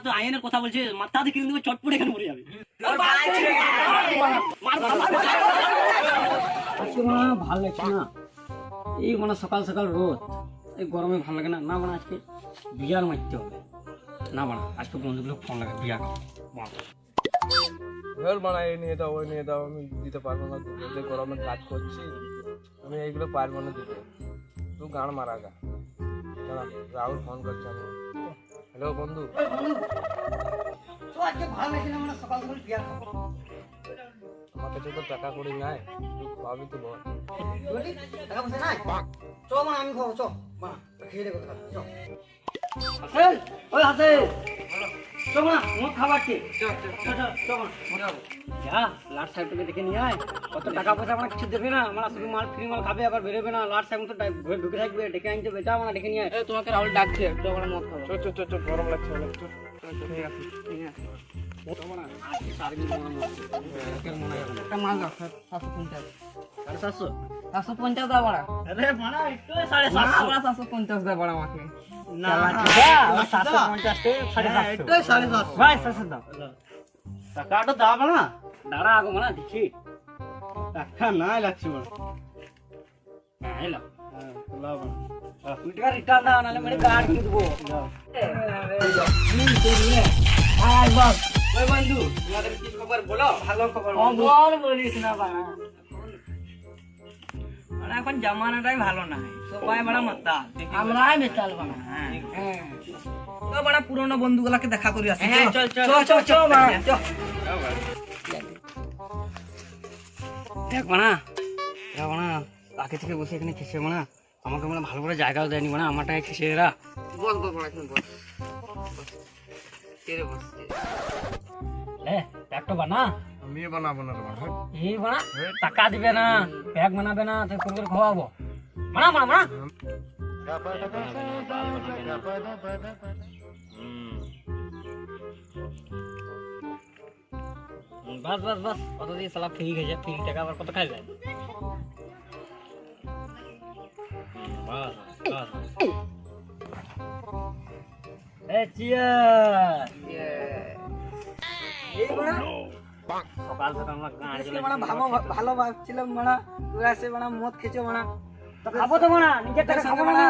তো আইনের কথা বলছে, মাথা দিয়ে কিনে দেবে, চটপট এখানে মরে যাবে। আজকে মানে ভালো লাগছে না, এই মানে সকাল সকাল রোদ, এই গরমে ভালো লাগে না। না মানে আজকে বিয়ার মারতে হবে, না মানে আজকে বন্ধুগুলো ফোন লাগে বিয়ার ধর বানা, এই নিয়ে দাও ওই নিয়ে দাও, আমি দিতে পারবো না, যে গরমে কাজ করছি আমি এইগুলো পারবো না দিতে। তুই গান মারা গা, রাহুল ফোন করছে। আমি হ্যালো বন্ধু, আমার কাছে তো টাকা করি নাই, তুই খাওয়াবি তো বল। দেখে নিয়ে আয়, কত টাকা পয়সা মানে কিছু দেবে না, মানে শুধু মাল ফ্রি মাল খাবে, আবার বেরোবে না। লাস্ট টাইম তো ঢুকে থাকবে, ডেকে আনতে বেচা মানে ডেকে নিয়ে আয়। তোমাকে রাহুল ডাকছে, মদ খাবো। গরম লাগছে অনেক। ঠিক আছে ঠিক আছে, একটা মাল দাও 750, 750 750 দাও বড়া। আরে মানা একটু 750 750 দাও বড়া আমাকে। না 750 ভাই 700 দাও, টাকাটা দাও না, দাঁড়া আগো মানে দেখি টাকা নাই লাগছে বড়। হ্যাঁ এলো, হ্যাঁ লাভ না, তুমি টাকা রিটার্ন দাও, নালে মেরে কার্ড কিনে দেবো। আয় বস, ওই বন্ধু তোমাদের কি খবর বলো? ভালো খবর বল। বলিস না বাবা, মানে এখন জামানাটাই ভালো না, সবাই বড় মাতাল, আমরাই মেতাল বানা। হ্যাঁ তো বড় পুরনো বন্ধুগুলাকে দেখা করি আসি। হ্যাঁ চল চল চল চল বাবা চল। দেখ বানা, আগে থেকে বসে এখানে খেছে বানা, আমাকে মানে ভালো করে জায়গাও দেয়নি বানা, আমারটাই খেছে এরা। বল বল বড়া, বল তেরে বস। একটা বানা, আমি বানাবো না তোমার। এই বানা টাকা দিবে না, ব্যাগ বানাবে না, তুই করে করে খাওয়াবো। বানা বানা বানা, বাস বাস বাস, কত দিয়ে সালা ফ্রি খেয়েছে, ফ্রি টাকা আবার কত খাই যায়। বাস বাস, সকাল সকাল আমরা ভালো ভাবছিলাম মানা, তুই আসে মানা মদ খেছো মানা, খাবো তো মানা, নিজের টাকা খাবো না,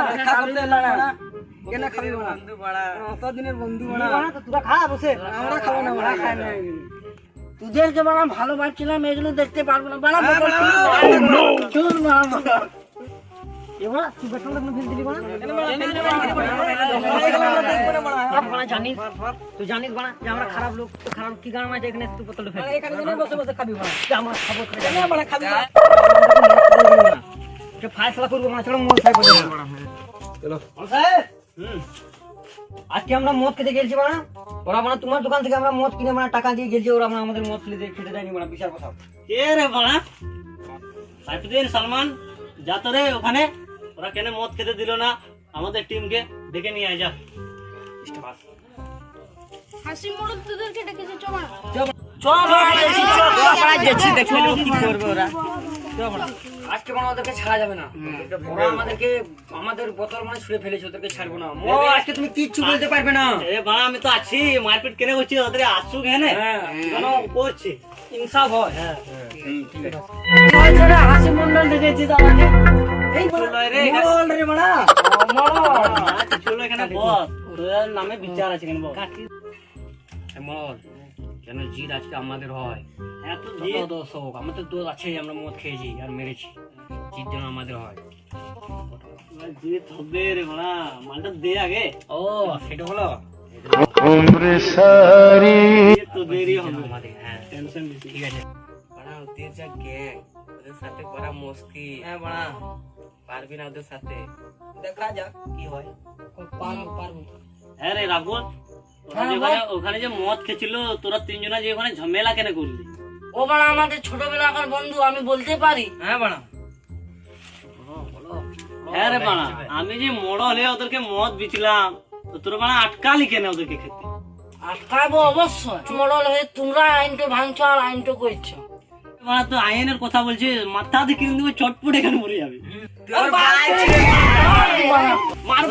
কেন খাবি বন্ধু বড়া, অতদিনের বন্ধু বড়া। তোরা খা বসে, আমরা খাবো না বড়া, খাই না। তোদেরকে বানা ভালো ভাবছিলাম, এগুলো দেখতে পারবো না বানা। তুই জানিস বানা যে আমরা খারাপ লোক, তো খারাপ কি কারণ আছে এখানে তুই বোতল ফেলে এখানে বসে বসে খাবি বানা, আমার খাবো খাবি ফায়সলা করবো না, চলো মদ খাই বলে। চলো আজকে আমরা মদ খেতে গেছি বানা, ওরা মানে তোমার দোকান থেকে আমরা মদ কিনে মানে টাকা দিয়ে গেছি, ওরা মানে আমাদের মদ খেতে দেয়নি বানা, বিশাল কথা। কে রে বানা? সাইফুদ্দিন, সালমান, যা তো রে ওখানে, ওরা কেন মদ খেতে দিল না আমাদের টিমকে, ডেকে নিয়ে আয় যা। হাসি মোড়ক তোদেরকে ডেকেছে, চল আজকে মানে ওদেরকে ছাড়া যাবে না, ওরা আমাদেরকে আমাদের বোতল মানে ছুঁড়ে ফেলেছে, ওদেরকে ছাড়বো না। আজকে তুমি কিচ্ছু বলতে পারবে না। বাবা আমি তো আছি, মারপিট কেন করছি, ওদের আসুক এনে করছি, ইনসাফ হয়। হ্যাঁ ঠিক আছে, হাসি মন্ডল দেখেছিস আমাকে, এই বল রে মানা চলো এখানে বস, ওর নামে বিচার আছে কেন বল। মদ কেন জিদ আজকে আমাদের হয়, এত দোষ হোক, আমাদের দোষ আছে, আমরা মদ খেয়েছি আর মেরেছি, জিদ যেন আমাদের হয়। জিদ হবে রে মানা, মালটা দে আগে। ও সেটা হলো তো দেরি হবে আমাদের। হ্যাঁ টেনশন বেশি, ঠিক আছে বাড়া, ওদের যা গ্যাং, ওদের সাথে করা মুশকিল। হ্যাঁ বাড়া, পারবি না ওদের সাথে, দেখা যাক কি হয়। পারবো। হ্যাঁ রে রাহুল, ওখানে যে মদ খেয়েছিল তোরা তিনজনা, যে ওখানে ঝামেলা কেন করলি? ও বাড়া আমাদের ছোটবেলাকার বন্ধু, আমি বলতে পারি। হ্যাঁ বাড়া, হ্যাঁ রে বাড়া, আমি যে মডল হয়ে ওদেরকে মদ দিছিলাম, তো তোরা বাড়া আটকালি কেন ওদেরকে খেতে? আটকাবো অবশ্যই, মোড়ল হয়ে তোমরা আইনটা ভাঙছো আর আইনটা করছো। বাড়া তো আইনের কথা বলছে, মাথা দিয়ে কিনে দেবে, চটপট এখানে মরে যাবে। মার